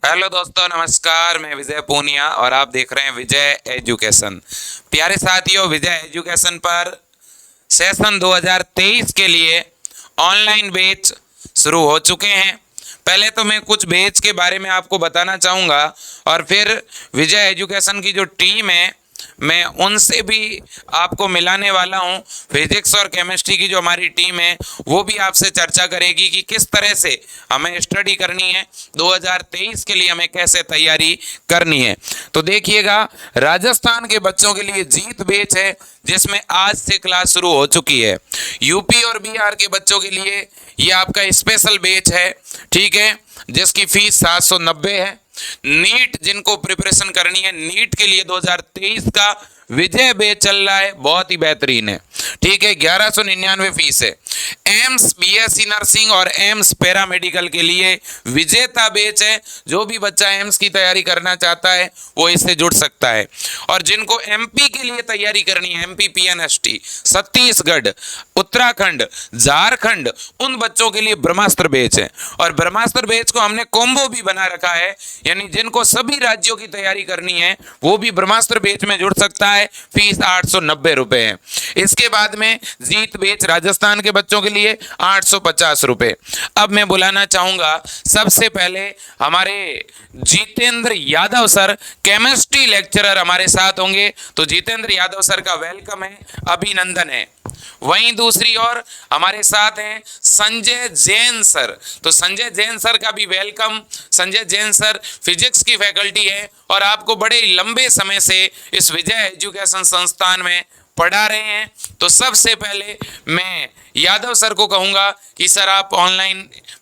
Hello दोस्तों, नमस्कार। मैं विजय पूनिया और आप देख रहे हैं विजय एजुकेशन। प्यारे साथियों, विजय एजुकेशन पर सेशन 2023 के लिए ऑनलाइन बैच शुरू हो चुके हैं। पहले तो मैं कुछ बैच के बारे में आपको बताना चाहूँगा और फिर विजय एजुकेशन की जो टीम है मैं उनसे भी आपको मिलाने वाला हूं। फिजिक्स और केमिस्ट्री की जो हमारी टीम है वो भी आपसे चर्चा करेगी कि किस तरह से हमें स्टडी करनी है, 2023 के लिए हमें कैसे तैयारी करनी है। तो देखिएगा, राजस्थान के बच्चों के लिए जीत बैच है जिसमें आज से क्लास शुरू हो चुकी है। यूपी और बिहार के बच्चों के लिए ये आपका स्पेशल बैच है, ठीक है, जिसकी फीस 790 है। नीट जिनको प्रिपरेशन करनी है, नीट के लिए 2023 का विजय बैच चल रहा है, बहुत ही बेहतरीन है, ठीक है। 1199 फीस है। एम्स बीएससी नर्सिंग और एम्स पैरामेडिकल के लिए विजेता बैच है। जो भी बच्चा एम्स की तैयारी करना चाहता है वो इससे जुड़ सकता है। और जिनको एमपी के लिए तैयारी करनी है, एमपी पीएनएसटी, छत्तीसगढ़, उत्तराखंड, झारखंड, उन बच्चों के लिए ब्रह्मास्त्र बैच है। और ब्रह्मास्त्र बैच को हमने कॉम्बो भी बना रखा है, यानी जिनको सभी राज्यों की तैयारी करनी है वो भी ब्रह्मास्त्र बैच में जुड़ सकता है। फीस 890 रुपए है। इसके बाद में जीत बैच राजस्थान के बच्चों के लिए 850 रुपए। अब मैं बुलाना चाहूंगा सबसे पहले हमारे Jitendra Yadav sir, chemistry lecturer हमारे साथ होंगे। तो जितेंद्र यादव सर का वेलकम है, अभिनंदन है। वहीं दूसरी ओर हमारे साथ हैं संजय जैन सर। तो संजय जैन सर का भी welcome. Sanjay Jain sir physics की फैकल्टी है और आपको बड़े लंबे समय से इस विजय एजुकेशन संस्थान में पढ़ा रहे हैं। तो सबसे पहले मैं यादव सर को कहूँगा कि सर आप ऑनलाइन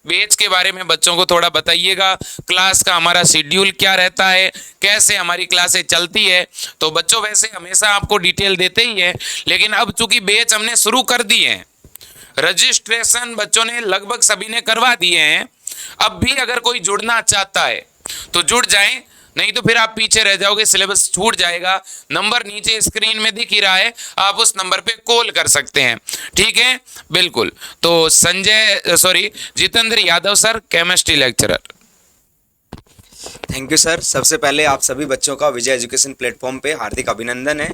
बैच के बारे में बच्चों को थोड़ा बताइएगा। क्लास का हमारा शेड्यूल क्या रहता है, कैसे हमारी क्लासें चलती है। तो बच्चों वैसे हमेशा आपको डिटेल देते ही हैं, लेकिन अब चूंकि बैच हमने शुरू कर दिए हैं, रजिस्ट्रेशन बच्चों ने लगभग सभी ने करवा दिए हैं। अब भी अगर कोई जुड़ना चाहता है तो जुड़ जाएं, नहीं तो फिर आप पीछे रह जाओगे, सिलेबस छूट जाएगा। नंबर नीचे स्क्रीन में दिख ही रहा है, आप उस नंबर पे कॉल कर सकते हैं, ठीक है, बिल्कुल। तो Jitendra Yadav sir, chemistry lecturer. Thank you sir. सबसे पहले आप सभी बच्चों का विजय एजुकेशन प्लेटफॉर्म पे हार्दिक अभिनंदन है।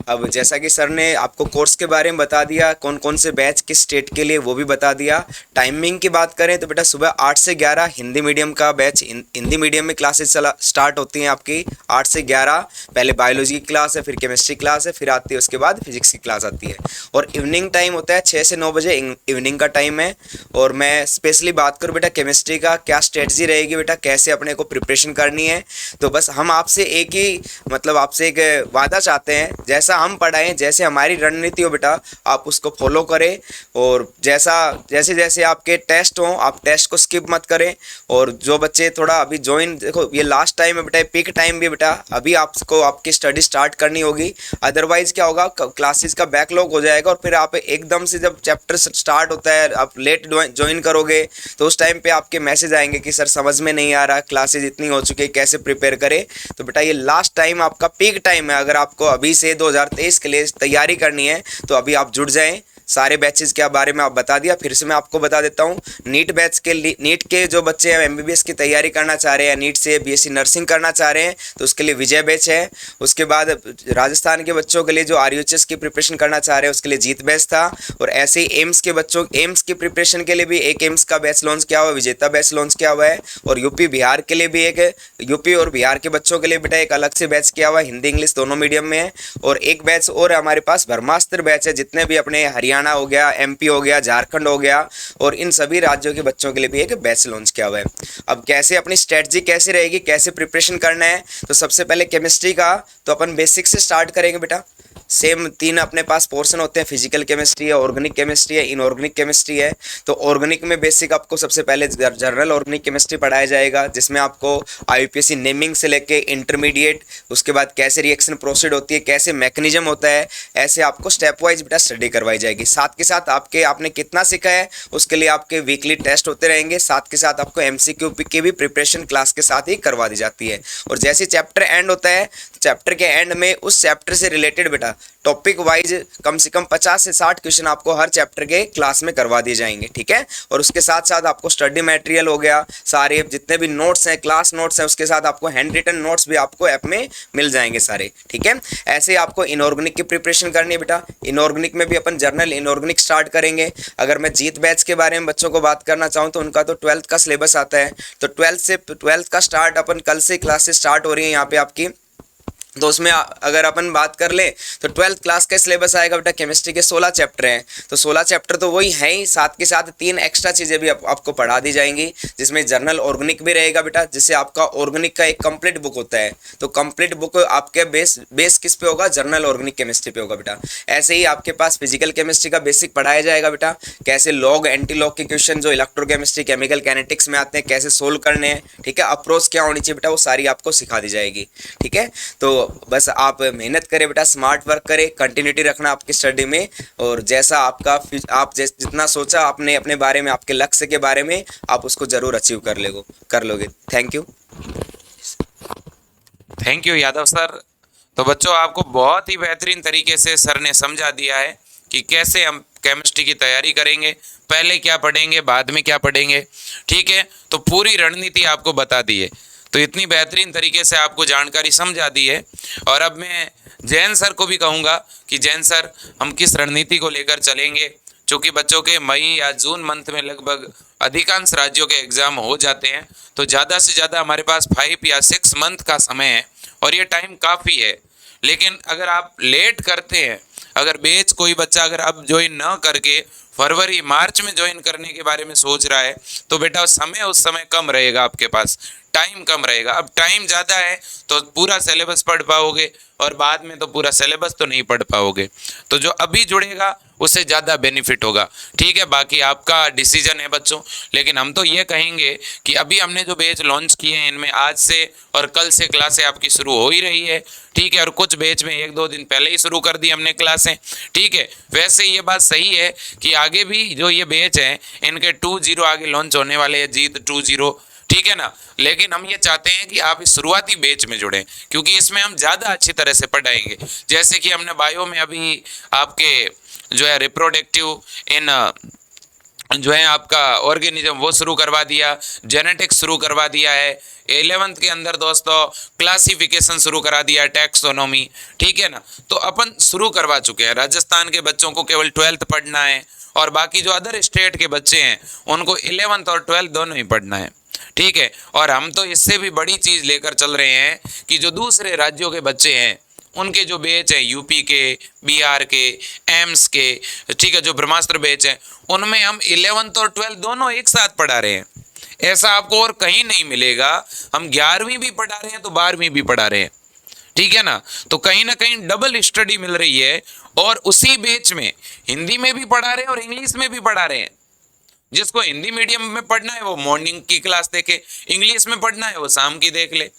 अब जैसा कि सर ने आपको कोर्स के बारे में बता दिया, कौन कौन से बैच किस स्टेट के लिए वो भी बता दिया। टाइमिंग की बात करें तो बेटा सुबह 8 से 11 हिंदी मीडियम का बैच, हिंदी मीडियम में क्लासेस स्टार्ट होती हैं आपकी 8 से 11। पहले बायोलॉजी की क्लास है, फिर केमिस्ट्री क्लास है, फिर आती है उसके बाद फिजिक्स की क्लास आती है। और इवनिंग टाइम होता है 6 से 9 बजे इवनिंग का टाइम है। और मैं स्पेशली बात करूँ बेटा केमिस्ट्री का, क्या स्ट्रेटजी रहेगी बेटा, कैसे अपने को प्रिपरेशन करनी है। तो बस हम आपसे एक ही आपसे एक वादा चाहते हैं, जैसा हम पढ़ाएं, जैसे हमारी रणनीति हो बेटा, आप उसको फॉलो करें। और जैसे जैसे आपके टेस्ट हों, आप टेस्ट को स्किप मत करें। और जो बच्चे थोड़ा अभी ज्वाइन, देखो ये लास्ट टाइम है बेटा, पीक टाइम भी बेटा, अभी आपको आपकी स्टडी स्टार्ट करनी होगी। अदरवाइज क्या होगा, क्लासेस का बैकलॉग हो जाएगा और फिर आप एकदम से जब चैप्टर स्टार्ट होता है, आप लेट ज्वाइन करोगे तो उस टाइम पे आपके मैसेज आएंगे कि सर समझ में नहीं आ रहा, क्लासेज इतनी हो चुकी है, कैसे प्रिपेयर करें। तो बेटा ये लास्ट टाइम आपका पीक टाइम है। अगर आपको अभी से 2023 के लिए तैयारी करनी है तो अभी आप जुड़ जाएं। सारे बैचेस के बारे में आप बता दिया, फिर से मैं आपको बता देता हूँ। नीट बैच के लिए, नीट के जो बच्चे हैं एमबीबीएस की तैयारी करना चाह रहे हैं, नीट से बीएससी नर्सिंग करना चाह रहे हैं, तो उसके लिए विजय बैच है। उसके बाद राजस्थान के बच्चों के लिए जो आरयूएचएस की प्रिपरेशन करना चाह रहे हैं उसके लिए जीत बैच था। और ऐसे ही एम्स के बच्चों, एम्स की प्रिपरेशन के लिए भी एक एम्स का बैच लॉन्च किया हुआ है, विजेता बैच लॉन्च किया हुआ है। और यूपी बिहार के लिए भी एक, यूपी और बिहार के बच्चों के लिए बेटा एक अलग से बैच किया हुआ है, हिंदी इंग्लिश दोनों मीडियम में है। और एक बैच और हमारे पास ब्रह्मास्त्र बैच है, जितने भी अपने हरियाणा हो गया, एमपी हो गया, झारखंड हो गया, और इन सभी राज्यों के बच्चों के लिए भी एक बैच लॉन्च किया हुआ है। अब कैसे अपनी स्ट्रेटजी कैसे रहेगी, कैसे प्रिपरेशन करना है, तो सबसे पहले केमिस्ट्री का तो अपन बेसिक से स्टार्ट करेंगे बेटा। सेम 3 अपने पास पोर्शन होते हैं, फिजिकल केमिस्ट्री है, ऑर्गेनिक केमिस्ट्री है, इनऑर्गेनिक केमिस्ट्री है। तो ऑर्गेनिक में बेसिक आपको सबसे पहले जनरल ऑर्गेनिक केमिस्ट्री पढ़ाया जाएगा, जिसमें आपको आईयूपीएसी नेमिंग से लेके इंटरमीडिएट, उसके बाद कैसे रिएक्शन प्रोसीड होती है, कैसे मैकेनिज्म होता है, ऐसे आपको स्टेप वाइज बेटा स्टडी करवाई जाएगी। साथ के साथ आपने कितना सीखा है उसके लिए आपके वीकली टेस्ट होते रहेंगे। साथ के साथ आपको एमसीक्यू की भी प्रिपरेशन क्लास के साथ ही करवा दी जाती है। और जैसे चैप्टर एंड होता है, चैप्टर के एंड में उस चैप्टर से रिलेटेड बेटा टॉपिक वाइज कम से कम 50 से 60 क्वेश्चन आपको हर चैप्टर के क्लास में करवा दिए जाएंगे, ठीक है। और उसके साथ साथ आपको स्टडी मटेरियल हो गया, सारे जितने भी नोट्स हैं, क्लास नोट्स हैं, उसके साथ आपको हैंड रिटन नोट्स भी आपको ऐप में मिल जाएंगे सारे, ठीक है। ऐसे ही आपको इनऑर्गेनिक की प्रिपरेशन करनी है बेटा। इनऑर्गेनिक में भी अपन जर्नल इनऑर्गेनिक स्टार्ट करेंगे। अगर मैं जीत बैच के बारे में बच्चों को बात करना चाहूँ तो उनका तो 12th का सिलेबस आता है, तो 12th का स्टार्ट अपन कल से क्लासेस स्टार्ट हो रही है यहाँ पे आपकी। तो उसमें अगर अपन बात कर ले तो 12th क्लास का सिलेबस आएगा बेटा। केमिस्ट्री के 16 चैप्टर हैं, तो 16 चैप्टर तो वही हैं ही, साथ के साथ 3 एक्स्ट्रा चीज़ें भी आपको पढ़ा दी जाएंगी, जिसमें जर्नल ऑर्गेनिक भी रहेगा बेटा। जिससे आपका ऑर्गेनिक का एक कंप्लीट बुक होता है, तो कंप्लीट बुक आपके बेस किस पे होगा? जर्नल ऑर्गेनिक केमिस्ट्री पे होगा बेटा। ऐसे ही आपके पास फिजिकल केमिस्ट्री का बेसिक पढ़ाया जाएगा बेटा, कैसे लॉग एंटी लॉग के क्वेश्चन जो इलेक्ट्रोकेमिस्ट्री केमिकल कैनेटिक्स में आते हैं कैसे सोल्व करने हैं, ठीक है। अप्रोच क्या होनी चाहिए बेटा, वो सारी आपको सिखा दी जाएगी, ठीक है। तो बस आप मेहनत करें बेटा, स्मार्ट वर्क करें, कंटिन्यूटी रखना आपकी स्टडी में, और जैसा आप जितना सोचा आपने अपने बारे में, आपके लक्ष्य के बारे में, आप उसको जरूर अचीव कर लोगे। Thank you Yadav sir. तो बच्चों, आपको बहुत ही बेहतरीन तरीके से सर ने समझा दिया है कि कैसे हम केमिस्ट्री की तैयारी करेंगे, पहले क्या पढ़ेंगे, बाद में क्या पढ़ेंगे, ठीक है। तो पूरी रणनीति आपको बता दी है, तो इतनी बेहतरीन तरीके से आपको जानकारी समझा दी है। और अब मैं जैन सर को भी कहूँगा कि जैन सर, हम किस रणनीति को लेकर चलेंगे, चूँकि बच्चों के मई या जून मंथ में लगभग अधिकांश राज्यों के एग्ज़ाम हो जाते हैं, तो ज़्यादा से ज़्यादा हमारे पास 5 या 6 मंथ का समय है और ये टाइम काफ़ी है। लेकिन अगर आप लेट करते हैं, अगर बैच कोई बच्चा अगर अब ज्वाइन न करके फरवरी मार्च में ज्वाइन करने के बारे में सोच रहा है, तो बेटा उस समय कम रहेगा, आपके पास टाइम कम रहेगा। अब टाइम ज़्यादा है तो पूरा सिलेबस पढ़ पाओगे, और बाद में तो पूरा सिलेबस तो नहीं पढ़ पाओगे। तो जो अभी जुड़ेगा उससे ज़्यादा बेनिफिट होगा, ठीक है। बाकी आपका डिसीजन है बच्चों, लेकिन हम तो ये कहेंगे कि अभी हमने जो बैच लॉन्च किए हैं, इनमें आज से और कल से क्लासें आपकी शुरू हो ही रही है, ठीक है। और कुछ बैच में 1-2 दिन पहले ही शुरू कर दी हमने क्लासें, ठीक है। वैसे ये बात सही है कि आगे भी जो ये बैच हैं, इनके 2.0 आगे लॉन्च होने वाले हैं, जीत 2.0, ठीक है ना। लेकिन हम ये चाहते हैं कि आप इस शुरुआती बैच में जुड़ें, क्योंकि इसमें हम ज़्यादा अच्छी तरह से पढ़ाएंगे। जैसे कि हमने बायो में अभी आपके जो है रिप्रोडक्टिव इन जो है आपका ऑर्गेनिज्म वो शुरू करवा दिया, जेनेटिक्स शुरू करवा दिया है। 11th के अंदर दोस्तों क्लासिफिकेशन शुरू करा दिया, टैक्सोनॉमी, ठीक है ना। तो अपन शुरू करवा चुके हैं। राजस्थान के बच्चों को केवल 12th पढ़ना है, और बाकी जो अदर स्टेट के बच्चे हैं उनको 11th और 12th दोनों ही पढ़ना है, ठीक है। और हम तो इससे भी बड़ी चीज़ लेकर चल रहे हैं कि जो दूसरे राज्यों के बच्चे हैं उनके जो बैच हैं, यूपी के, बिहार के, एम्स के, ठीक है, जो ब्रह्मास्त्र बैच हैं, उनमें हम 11th और 12th दोनों एक साथ पढ़ा रहे हैं। ऐसा आपको और कहीं नहीं मिलेगा। हम 11वीं भी पढ़ा रहे हैं तो 12वीं भी पढ़ा रहे हैं, ठीक है ना। तो कहीं ना कहीं डबल स्टडी मिल रही है, और उसी बैच में हिंदी में भी पढ़ा रहे हैं और इंग्लिश में भी पढ़ा रहे हैं। जिसको हिंदी मीडियम में पढ़ना है वो मॉर्निंग की क्लास देखे, इंग्लिश में पढ़ना है वो शाम की देख ले।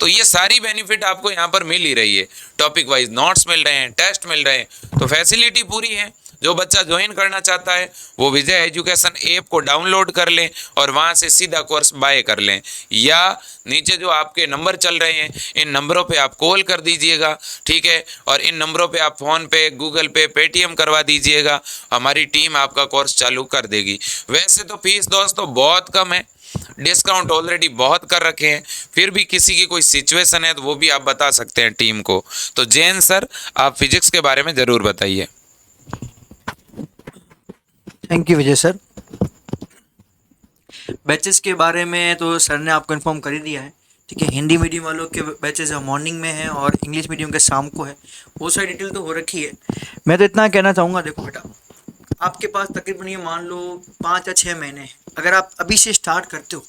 तो ये सारी बेनिफिट आपको यहाँ पर मिल ही रही है। टॉपिक वाइज नोट्स मिल रहे हैं, टेस्ट मिल रहे हैं, तो फैसिलिटी पूरी है। जो बच्चा ज्वाइन करना चाहता है वो विजय एजुकेशन ऐप को डाउनलोड कर लें और वहाँ से सीधा कोर्स बाय कर लें, या नीचे जो आपके नंबर चल रहे हैं इन नंबरों पे आप कॉल कर दीजिएगा, ठीक है। और इन नंबरों पे आप फ़ोन पे, गूगल पे, पेटीएम करवा दीजिएगा, हमारी टीम आपका कोर्स चालू कर देगी। वैसे तो फीस दोस्तों बहुत कम है, डिस्काउंट ऑलरेडी बहुत कर रखे हैं, फिर भी किसी की कोई सिचुएशन है तो वो भी आप बता सकते हैं टीम को। तो जैन सर, आप फिजिक्स के बारे में ज़रूर बताइए। Thank you Vijay sir. Batches के बारे में तो सर ने आपको इन्फॉर्म कर ही दिया है, ठीक है। हिंदी मीडियम वालों के बैचेस मॉर्निंग में हैं और इंग्लिश मीडियम के शाम को है, वो सारी डिटेल तो हो रखी है। मैं तो इतना कहना चाहूँगा, देखो बेटा, आपके पास तकरीबन ये मान लो 5 या 6 महीने हैं। अगर आप अभी से स्टार्ट करते हो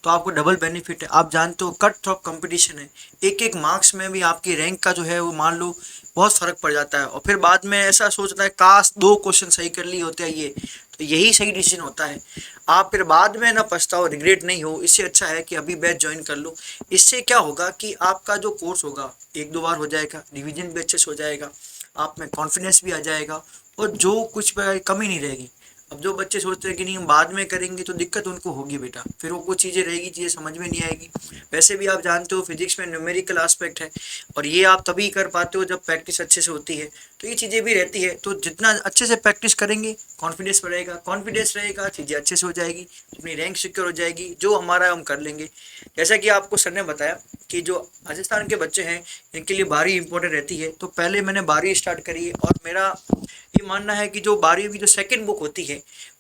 तो आपको डबल बेनिफिट है। आप जानते हो कट थ्रॉप कंपटीशन है, एक मार्क्स में भी आपकी रैंक का जो है वो मान लो बहुत फ़र्क पड़ जाता है। और फिर बाद में ऐसा सोचता है काश 2 क्वेश्चन सही कर लिए होते हैं, ये तो यही सही डिसीजन होता है। आप फिर बाद में ना पछताओ, रिग्रेट नहीं हो। इससे अच्छा है कि अभी बैच ज्वाइन कर लो। इससे क्या होगा कि आपका जो कोर्स होगा 1-2 बार हो जाएगा, रिविजन भी अच्छे से हो जाएगा, आप में कॉन्फिडेंस भी आ जाएगा, और जो कुछ कमी नहीं रहेगी। अब जो बच्चे सोचते हैं कि नहीं हम बाद में करेंगे, तो दिक्कत उनको होगी बेटा, फिर वो कुछ चीज़ें रहेगी, चीज़ें समझ में नहीं आएगी। वैसे भी आप जानते हो फिजिक्स में न्यूमेरिकल एस्पेक्ट है, और ये आप तभी कर पाते हो जब प्रैक्टिस अच्छे से होती है, तो ये चीज़ें भी रहती है। तो जितना अच्छे से प्रैक्टिस करेंगे कॉन्फिडेंस बढ़ेगा, कॉन्फिडेंस रहेगा चीज़ें अच्छे से हो जाएगी, अपनी रैंक सिक्योर हो जाएगी, जो हमारा है हम कर लेंगे। जैसा कि आपको सर ने बताया कि जो राजस्थान के बच्चे हैं इनके लिए 12वीं इंपॉर्टेंट रहती है, तो पहले मैंने 12वीं स्टार्ट करी है, और मेरा ये मानना है कि जो 12वीं की जो सेकंड बुक होती है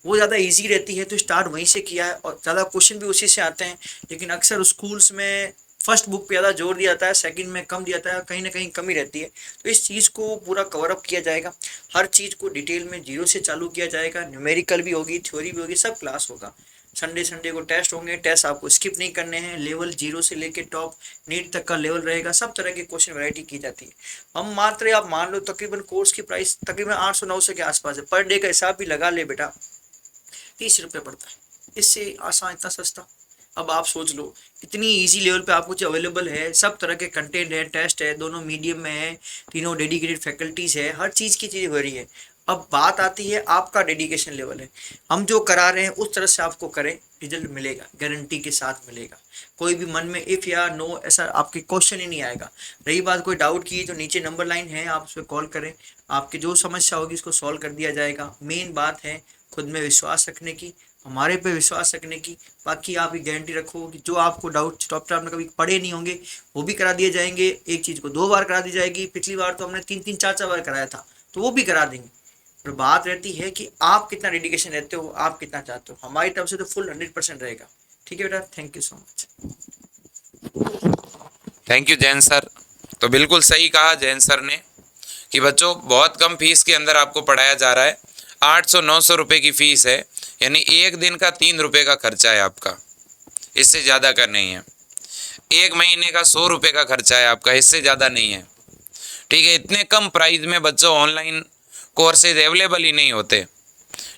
वो ज़्यादा इजी रहती है, तो स्टार्ट वहीं से किया है, और ज़्यादा क्वेश्चन भी उसी से आते हैं। लेकिन अक्सर स्कूल्स में फर्स्ट बुक पे ज़्यादा जोर दिया जाता है, सेकंड में कम दिया जाता है, कहीं ना कहीं कमी रहती है। तो इस चीज़ को पूरा कवर अप किया जाएगा, हर चीज़ को डिटेल में जीरो से चालू किया जाएगा, न्यूमेरिकल भी होगी, थ्योरी भी होगी, सब क्लास होगा। संडे को टेस्ट होंगे, टेस्ट आपको स्किप नहीं करने हैं, लेवल 0 से लेके टॉप नीट तक का लेवल रहेगा, सब तरह के क्वेश्चन वैरायटी की जाती है। हम मात्र आप मान लो तकरीबन कोर्स की प्राइस तकरीबन 800-900 के आसपास है, पर डे का हिसाब भी लगा ले बेटा 30 रुपये पड़ता है, इससे आसान इतना सस्ता। अब आप सोच लो इतनी इजी लेवल पे आपको जो अवेलेबल है, सब तरह के कंटेंट है, टेस्ट है, दोनों मीडियम में है, तीनों डेडिकेटेड फैकल्टीज है, हर चीज़ की चीज़ें हो रही है। अब बात आती है आपका डेडिकेशन लेवल है, हम जो करा रहे हैं उस तरह से आपको करें, रिजल्ट मिलेगा, गारंटी के साथ मिलेगा। कोई भी मन में इफ़ या नो ऐसा आपके क्वेश्चन ही नहीं आएगा। रही बात कोई डाउट की तो नीचे नंबर लाइन है, आप उस पर कॉल करें, आपकी जो समस्या होगी उसको सॉल्व कर दिया जाएगा। मेन बात है खुद में विश्वास रखने की, हमारे पे विश्वास रखने की। बाकी आप ये गारंटी रखो कि जो आपको डाउट टॉप आपने कभी पढ़े नहीं होंगे वो भी करा दिए जाएंगे, एक चीज़ को 2 बार करा दी जाएगी, पिछली बार तो हमने 3-3 4-4 बार कराया था, तो वो भी करा देंगे। पर बात रहती है कि आप कितना डेडिकेशन रहते हो, आप कितना चाहते हो। हमारी तरफ से तो फुल 100% रहेगा। ठीक है बेटा, thank you so much. Thank you Jain sir. तो बिल्कुल सही कहा जैन सर ने कि बच्चों बहुत कम फीस के अंदर आपको पढ़ाया जा रहा है। 800-900 रुपये की फ़ीस है, यानी एक दिन का 3 रुपये का खर्चा है आपका, इससे ज़्यादा का नहीं है। एक महीने का 100 रुपये का खर्चा है आपका, इससे ज़्यादा नहीं है। ठीक है, इतने कम प्राइस में बच्चों ऑनलाइन कोर्सेज अवेलेबल ही नहीं होते।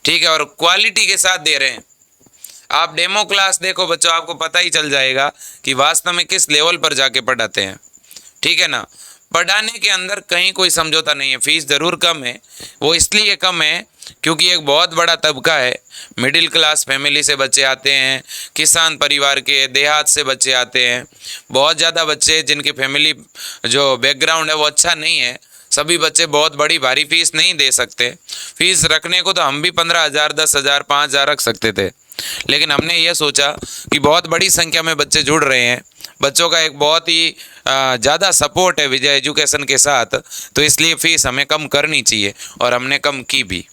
ठीक है, और क्वालिटी के साथ दे रहे हैं। आप डेमो क्लास देखो बच्चों, आपको पता ही चल जाएगा कि वास्तव में किस लेवल पर जाके पढ़ाते हैं। ठीक है ना, पढ़ाने के अंदर कहीं कोई समझौता नहीं है। फीस ज़रूर कम है, वो इसलिए कम है क्योंकि एक बहुत बड़ा तबका है, मिडिल क्लास फैमिली से बच्चे आते हैं, किसान परिवार के, देहात से बच्चे आते हैं, बहुत ज़्यादा बच्चे जिनकी फैमिली जो बैकग्राउंड है वो अच्छा नहीं है। सभी बच्चे बहुत बड़ी भारी फीस नहीं दे सकते। फीस रखने को तो हम भी 15,000, 10,000, 5,000 रख सकते थे, लेकिन हमने ये सोचा कि बहुत बड़ी संख्या में बच्चे जुड़ रहे हैं, बच्चों का एक बहुत ही ज़्यादा सपोर्ट है विजय एजुकेशन के साथ, तो इसलिए फ़ीस हमें कम करनी चाहिए, और हमने कम की भी।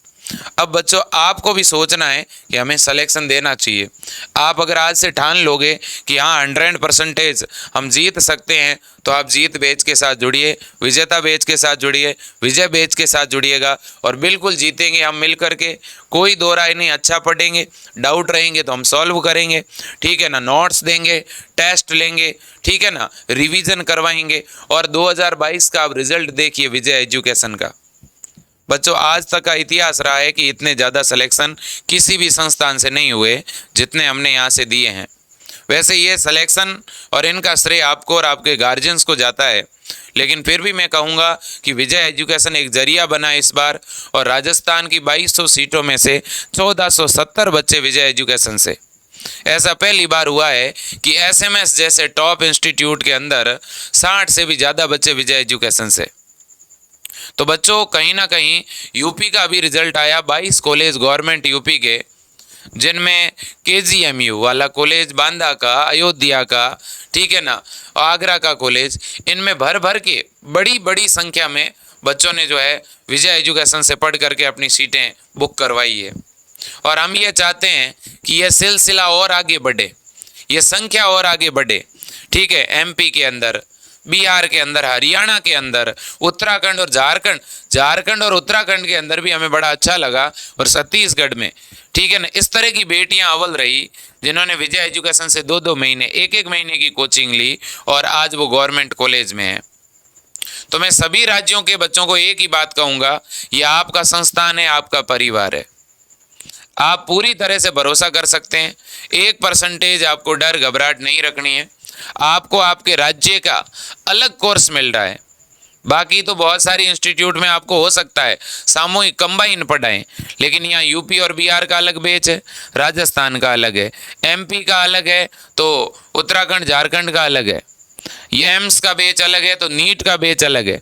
अब बच्चों आपको भी सोचना है कि हमें सिलेक्शन देना चाहिए। आप अगर आज से ठान लोगे कि हाँ 100% हम जीत सकते हैं, तो आप जीत बैच के साथ जुड़िए, विजेता बैच के साथ जुड़िए, विजय बैच के साथ जुड़िएगा, और बिल्कुल जीतेंगे हम मिल करके। कोई दो राय नहीं, अच्छा पढ़ेंगे, डाउट रहेंगे तो हम सॉल्व करेंगे। ठीक है ना, नोट्स देंगे, टेस्ट लेंगे, ठीक है ना, रिवीजन करवाएंगे, और 2022 का आप रिजल्ट देखिए विजय एजुकेशन का। बच्चों आज तक का इतिहास रहा है कि इतने ज़्यादा सिलेक्शन किसी भी संस्थान से नहीं हुए जितने हमने यहाँ से दिए हैं। वैसे ये सिलेक्शन और इनका श्रेय आपको और आपके गार्जियंस को जाता है, लेकिन फिर भी मैं कहूँगा कि विजय एजुकेशन एक जरिया बना इस बार, और राजस्थान की 2200 सीटों में से 1470 बच्चे विजय एजुकेशन से। ऐसा पहली बार हुआ है कि SMS जैसे टॉप इंस्टीट्यूट के अंदर 60 से भी ज़्यादा बच्चे विजय एजुकेशन से। तो बच्चों कहीं ना कहीं यूपी का भी रिजल्ट आया, 22 कॉलेज गवर्नमेंट यूपी के, जिनमें KGMU वाला कॉलेज, बांदा का, अयोध्या का, ठीक है ना, आगरा का कॉलेज, इनमें भर भर के बड़ी बड़ी संख्या में बच्चों ने जो है विजय एजुकेशन से पढ़ करके अपनी सीटें बुक करवाई है। और हम ये चाहते हैं कि यह सिलसिला और आगे बढ़े, ये संख्या और आगे बढ़े। ठीक है, MP के अंदर, बिहार के अंदर, हरियाणा के अंदर, उत्तराखंड और झारखंड और उत्तराखंड के अंदर भी हमें बड़ा अच्छा लगा, और छत्तीसगढ़ में, ठीक है ना, इस तरह की बेटियां अव्वल रही जिन्होंने विजय एजुकेशन से 2-2 महीने, 1-1 महीने की कोचिंग ली, और आज वो गवर्नमेंट कॉलेज में है। तो मैं सभी राज्यों के बच्चों को एक ही बात कहूँगा, ये आपका संस्थान है, आपका परिवार है, आप पूरी तरह से भरोसा कर सकते हैं। 1% आपको डर घबराहट नहीं रखनी है। आपको आपके राज्य का अलग कोर्स मिल रहा है, बाकी तो बहुत सारी इंस्टीट्यूट में आपको हो सकता है सामूहिक कंबाइन पढ़ाएं, लेकिन यहाँ यूपी और बिहार का अलग बैच है, राजस्थान का अलग है, एमपी का अलग है, तो उत्तराखंड झारखंड का अलग है, ये एम्स का बैच अलग है, तो नीट का बैच अलग है।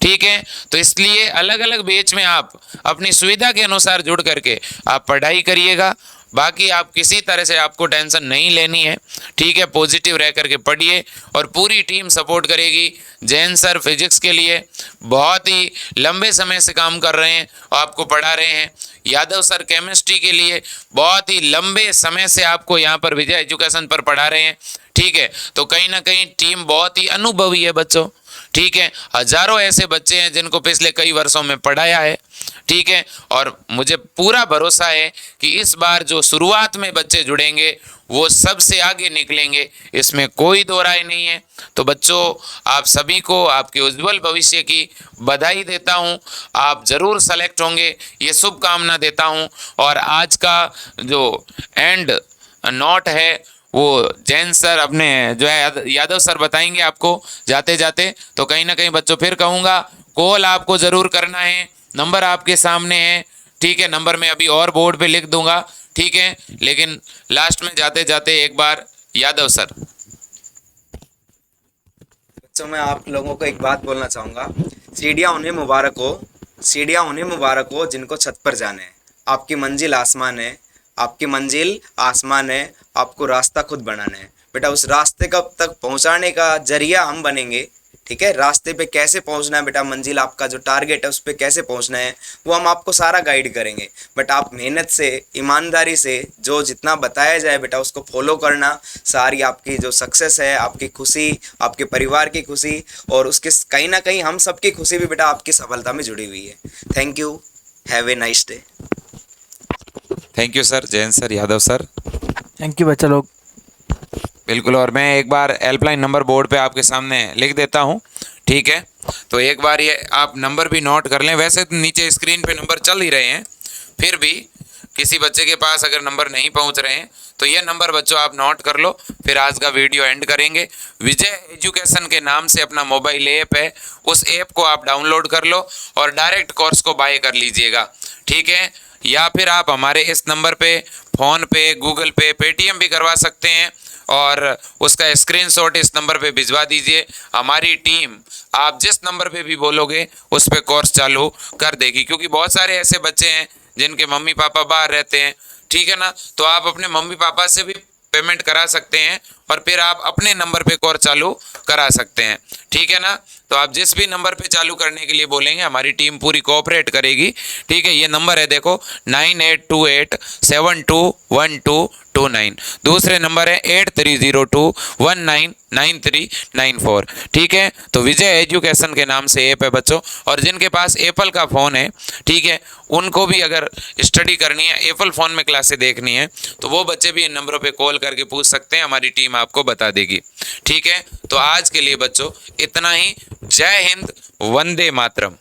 ठीक है, तो इसलिए अलग अलग बैच में आप अपनी सुविधा के अनुसार जुड़ करके आप पढ़ाई करिएगा। बाकी आप किसी तरह से आपको टेंशन नहीं लेनी है। ठीक है, पॉजिटिव रह करके पढ़िए और पूरी टीम सपोर्ट करेगी। जैन सर फिजिक्स के लिए बहुत ही लंबे समय से काम कर रहे हैं और आपको पढ़ा रहे हैं। यादव सर केमिस्ट्री के लिए बहुत ही लंबे समय से आपको यहाँ पर विजय एजुकेशन पर पढ़ा रहे हैं। ठीक है, तो कहीं ना कहीं टीम बहुत ही अनुभवी है बच्चों। ठीक है, हजारों ऐसे बच्चे हैं जिनको पिछले कई वर्षों में पढ़ाया है। ठीक है, और मुझे पूरा भरोसा है कि इस बार जो शुरुआत में बच्चे जुड़ेंगे वो सबसे आगे निकलेंगे, इसमें कोई दो राय नहीं है। तो बच्चों, आप सभी को आपके उज्जवल भविष्य की बधाई देता हूं। आप जरूर सेलेक्ट होंगे, ये शुभकामना देता हूं। और आज का जो एंड नोट है वो जैन सर अपने जो है यादव सर बताएंगे आपको जाते जाते। तो कहीं ना कहीं बच्चों फिर कहूँगा, कॉल आपको ज़रूर करना है, नंबर आपके सामने है। ठीक है, नंबर मैं अभी और बोर्ड पे लिख दूंगा। ठीक है, लेकिन लास्ट में जाते जाते एक बार यादव सर। बच्चों, मैं आप लोगों को एक बात बोलना चाहूँगा, सीढ़ियाँ उन्हें मुबारक हो, सीढ़ियाँ उन्हें मुबारक हो जिनको छत पर जाना है। आपकी मंजिल आसमान है, आपकी मंजिल आसमान है, आपको रास्ता खुद बनाना है। बेटा, उस रास्ते कब तक पहुंचाने का जरिया हम बनेंगे। ठीक है, रास्ते पे कैसे पहुंचना है बेटा, मंजिल आपका जो टारगेट है उस पे कैसे पहुंचना है वो हम आपको सारा गाइड करेंगे। बट आप मेहनत से, ईमानदारी से जो जितना बताया जाए बेटा उसको फॉलो करना, सारी आपकी जो सक्सेस है, आपकी खुशी, आपके परिवार की खुशी और उसके कहीं ना कहीं हम सबकी खुशी भी बेटा आपकी सफलता में जुड़ी हुई है। Thank you, have a nice day. Thank you sir, Jain sir, Yadav sir. Thank you बच्चा लोग। बिल्कुल, और मैं एक बार हेल्पलाइन नंबर बोर्ड पे आपके सामने लिख देता हूँ। ठीक है, तो एक बार ये आप नंबर भी नोट कर लें। वैसे तो नीचे स्क्रीन पे नंबर चल ही रहे हैं, फिर भी किसी बच्चे के पास अगर नंबर नहीं पहुंच रहे हैं तो ये नंबर बच्चों आप नोट कर लो। फिर आज का वीडियो एंड करेंगे। विजय एजुकेशन के नाम से अपना मोबाइल ऐप है, उस ऐप को आप डाउनलोड कर लो और डायरेक्ट कोर्स को बाय कर लीजिएगा। ठीक है, या फिर आप हमारे इस नंबर पे फ़ोन पे, गूगल पे, पेटीएम भी करवा सकते हैं और उसका स्क्रीनशॉट इस नंबर पे भिजवा दीजिए। हमारी टीम आप जिस नंबर पे भी बोलोगे उस पे कोर्स चालू कर देगी, क्योंकि बहुत सारे ऐसे बच्चे हैं जिनके मम्मी पापा बाहर रहते हैं। ठीक है ना, तो आप अपने मम्मी पापा से भी पेमेंट करा सकते हैं और फिर आप अपने नंबर पे कोर्स चालू करा सकते हैं। ठीक है ना, तो आप जिस भी नंबर पे चालू करने के लिए बोलेंगे हमारी टीम पूरी कोऑपरेट करेगी। ठीक है, ये नंबर है देखो 9828721229। दूसरे नंबर है 8302199394। ठीक है, तो विजय एजुकेशन के नाम से ऐप है बच्चों। और जिनके पास एप्पल का फ़ोन है, ठीक है, उनको भी अगर स्टडी करनी है, एप्पल फ़ोन में क्लासें देखनी है, तो वो बच्चे भी इन नंबरों पे कॉल करके पूछ सकते हैं, हमारी टीम आपको बता देगी। ठीक है, तो आज के लिए बच्चों इतना ही। जय हिंद, वंदे मातरम।